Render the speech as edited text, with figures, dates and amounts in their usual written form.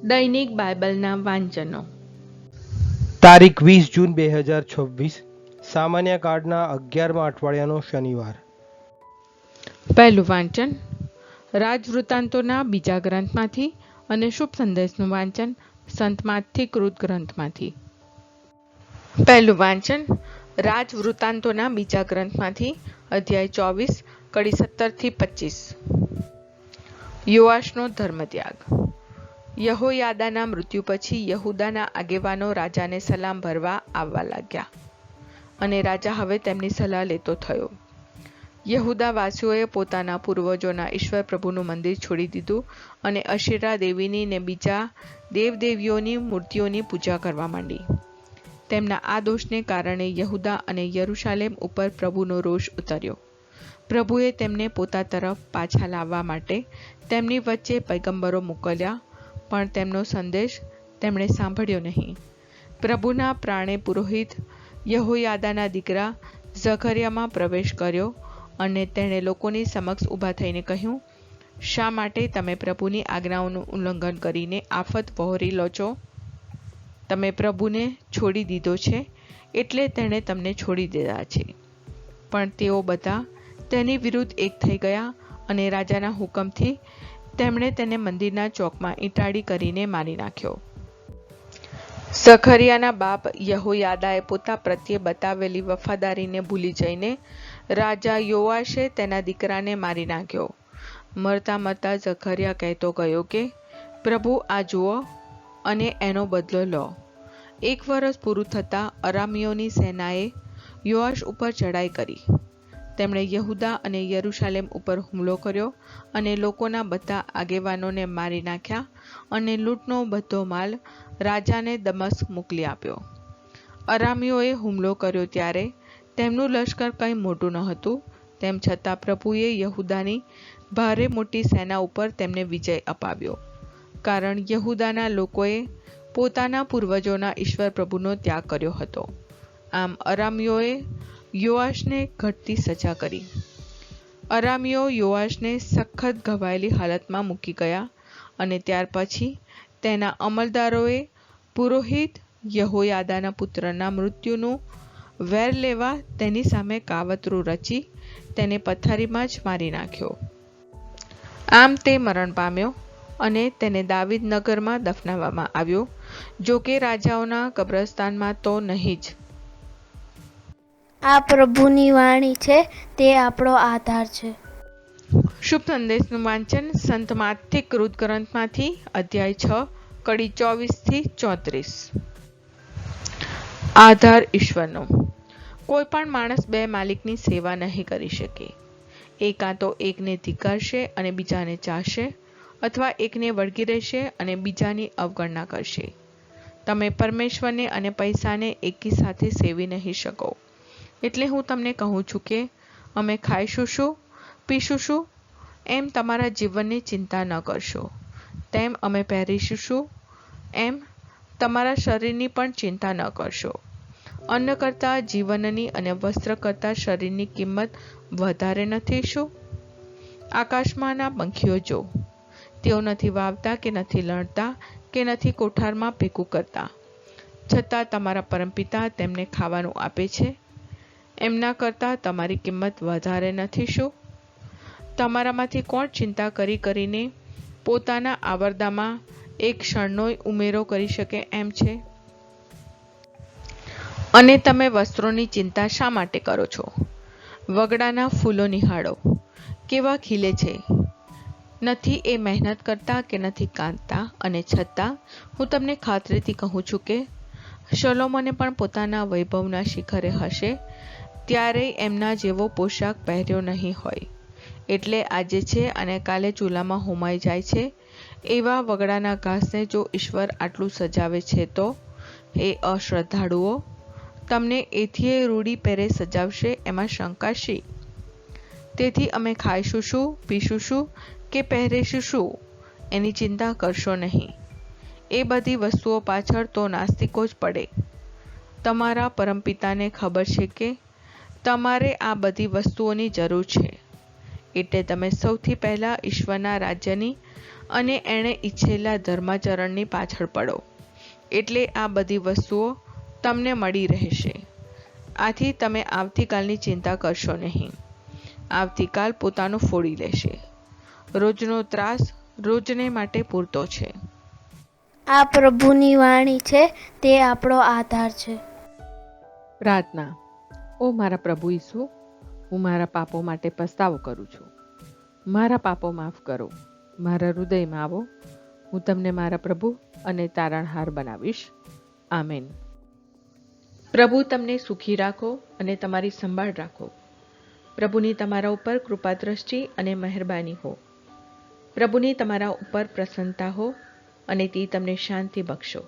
દૈનિક બાઇબલના વાંચનો. તારીખ 20 જૂન 2026, સામાન્ય કાર્ડના 11મા અઠવાડિયાનો શનિવાર. પહેલું વાંચન રાજવૃત્તાંતોના બીજા ગ્રંથમાંથી અને શુભ સંદેશનું વાંચન સંત માથથી કૃત ગ્રંથમાંથી. પહેલું વાંચન રાજવૃત્તાંતોના બીજા ગ્રંથમાંથી અધ્યાય 24 કડી 17-25. યોઆશનો ધર્મત્યાગ. યહોયાદાના મૃત્યુ પછી યહૂદાના આગેવાનો રાજાને સલામ ભરવા આવવા લાગ્યા, અને રાજા હવે તેમની સલાહ લેતો થયો. યહૂદાવાસીઓએ પોતાના પૂર્વજોના ઈશ્વર પ્રભુનું મંદિર છોડી દીધું અને અશેરા દેવીની ને બીજા દેવદેવીઓની મૂર્તિઓની પૂજા કરવા માંડી. તેમના આ દોષને કારણે યહૂદા અને યરૂશાલેમ ઉપર પ્રભુનો રોષ ઉતર્યો. પ્રભુએ તેમને પોતા તરફ પાછા લાવવા માટે તેમની વચ્ચે પૈગંબરો મોકલ્યા, પણ તેમનો સંદેશ તેમણે સાંભળ્યો નહીં. પ્રભુના પ્રાણે પુરોહિત યહોયાદાના દીકરા ઝકરિયામાં પ્રવેશ કર્યો, અને તેણે લોકોની સમક્ષ ઊભા થઈને કહ્યું, શા માટે તમે પ્રભુની આજ્ઞાઓનું ઉલ્લંઘન કરીને આફત વહોરી લો છો? તમે પ્રભુને છોડી દીધો છે, એટલે તેણે તમને છોડી દીધા છે. પણ તેઓ બધા તેની વિરુદ્ધ એક થઈ ગયા, અને રાજાના હુકમથી તેમણે તેને મંદિરના ચોકમાં ઈંટાળી કરીને મારી નાખ્યો. ઝકરિયાના બાપ યહોયાદાએ પોતા પ્રત્યે બતાવેલી વફાદારીને ભૂલી જઈને રાજા યોઆશે તેના દીકરાને મારી નાખ્યો. મરતા મરતા ઝકરિયા કહેતો ગયો કે, પ્રભુ આ જુઓ અને એનો બદલો લો. 1 વર્ષ પૂરું થતાં અરામીયોની સેનાએ યોઆશ ઉપર ચડાઈ કરી. તેમણે યહૂદા અને યરૂશાલેમ ઉપર હુમલો કર્યો અને લોકોના બધા આગેવાનોને મારી નાખ્યા, અને લૂંટનો બધો માલ રાજાને દમસ્ક મોકલી આપ્યો. અરામીયોએ હુમલો કર્યો ત્યારે તેમનું લશ્કર કંઈ મોટું ન હતું, તેમ છતાં પ્રભુએ યહૂદાની ભારે મોટી સેના ઉપર તેમને વિજય અપાવ્યો, કારણ યહૂદાના લોકોએ પોતાના પૂર્વજોના ઈશ્વર પ્રભુનો ત્યાગ કર્યો હતો. આમ અરામીયોએ યોઆશને ઘટતી સજા કરી. અરામીયો યોઆશને સખત ઘવાયેલી હાલતમાં મૂકી ગયા, અને ત્યાર પછી તેના અમલદારોએ પુરોહિત યહોયાદાના પુત્રના મૃત્યુનું વેર લેવા તેની સામે કાવતરું રચી તેને પથારીમાં જ મારી નાખ્યો. આમ તે મરણ પામ્યો, અને તેને દાવીદ નગરમાં દફનાવવામાં આવ્યો, જો કે રાજાઓના કબ્રસ્તાનમાં તો નહીં જ. આ પ્રભુની વાણી છે, તે આપણો આધાર છે. શુભ સંદેશનું વાંચન સંત માથથી કૃત ગ્રંથમાંથી અધ્યાય 6 કડી 24-34. આધાર ઈશ્વરનો. કોઈ પણ માણસ 2 માલિકની સેવા નહીં કરી શકે. એ કાં તો એકને ધિક્કારશે અને બીજાને ચાહશે, અથવા એકને વળગી રહેશે અને બીજાની અવગણના કરશે. તમે પરમેશ્વરને અને પૈસાને એકી સાથે સેવી નહીં શકો. એટલે હું તમને કહું છું કે અમે ખાઈશું શું, પીશું શું, એમ તમારા જીવનની ચિંતા ન કરશો. તેમ અમે પહેરીશું શું, એમ તમારા શરીરની પણ ચિંતા ન કરશો. અન્ન કરતાં જીવનની અને વસ્ત્ર કરતાં શરીરની કિંમત વધારે નથી શું? આકાશમાંના પંખીઓ જો, તેઓ નથી વાવતા કે નથી લણતા કે નથી કોઠારમાં ભેગું કરતા, છતાં તમારા પરમપિતા તેમને ખાવાનું આપે છે. એમના કરતાં તમારી કિંમત વધારે નથી શું? તમારામાંથી કોણ ચિંતા કરી કરીને પોતાના આવરદામાં એક ક્ષણનોય ઉમેરો કરી શકે એમ છે? અને તમે વસ્ત્રોની ચિંતા શા માટે કરો છો? વગડાના ફૂલો નિહાળો, કેવા ખીલે છે. નથી એ મહેનત કરતા કે નથી કાંતતા, અને છતાં હું તમને ખાતરીથી કહું છું કે શલોમોને પણ પોતાના વૈભવના શિખરે હશે ત્યારે એમના જેવો પોશાક પહેર્યો નહીં હોય. એટલે આજે છે અને કાલે ચૂલામાં હોમાઈ જાય છે, એવા વગડાના ઘાસને જો ઈશ્વર આટલું સજાવે છે, તો એ અશ્રદ્ધાળુઓ તમને એથીય રૂડી પહેરે સજાવશે એમાં શંકા શી? તેથી અમે ખાઈશું શું, પીશું શું કે પહેરીશું શું, એની ચિંતા કરશો નહીં. એ બધી વસ્તુઓ પાછળ તો નાસ્તિકો જ પડે. તમારા પરમપિતાને ખબર છે કે તમારે આ બધી વસ્તુઓની જરૂર છે. એટલે તમે સૌથી પહેલાં ઈશ્વરના રાજ્યની અને એણે ઈચ્છેલા ધર્માચરણની પાછળ પડો, એટલે આ બધી વસ્તુઓ તમને મળી રહેશે. આથી તમે આવતીકાલની ચિંતા કરશો નહીં. આવતીકાલ પોતાનું ફોડી લેશે. રોજનો ત્રાસ રોજને માટે પૂરતો છે. આ પ્રભુની વાણી છે, તે આપણો આધાર છે. પ્રાર્થના. ઓ મારા પ્રભુ ઈસુ, હું મારા પાપો માટે પસ્તાવો કરું છું. મારા પાપો માફ કરો. મારા હૃદયમાં આવો. હું તમને મારા પ્રભુ અને તારણહાર બનાવીશ. આમેન. પ્રભુ તમને સુખી રાખો અને તમારી સંભાળ રાખો. પ્રભુની તમારા ઉપર કૃપા દ્રષ્ટિ અને મહેરબાની હો. પ્રભુની તમારા ઉપર પ્રસન્નતા હો અને તે તમને શાંતિ બક્ષો.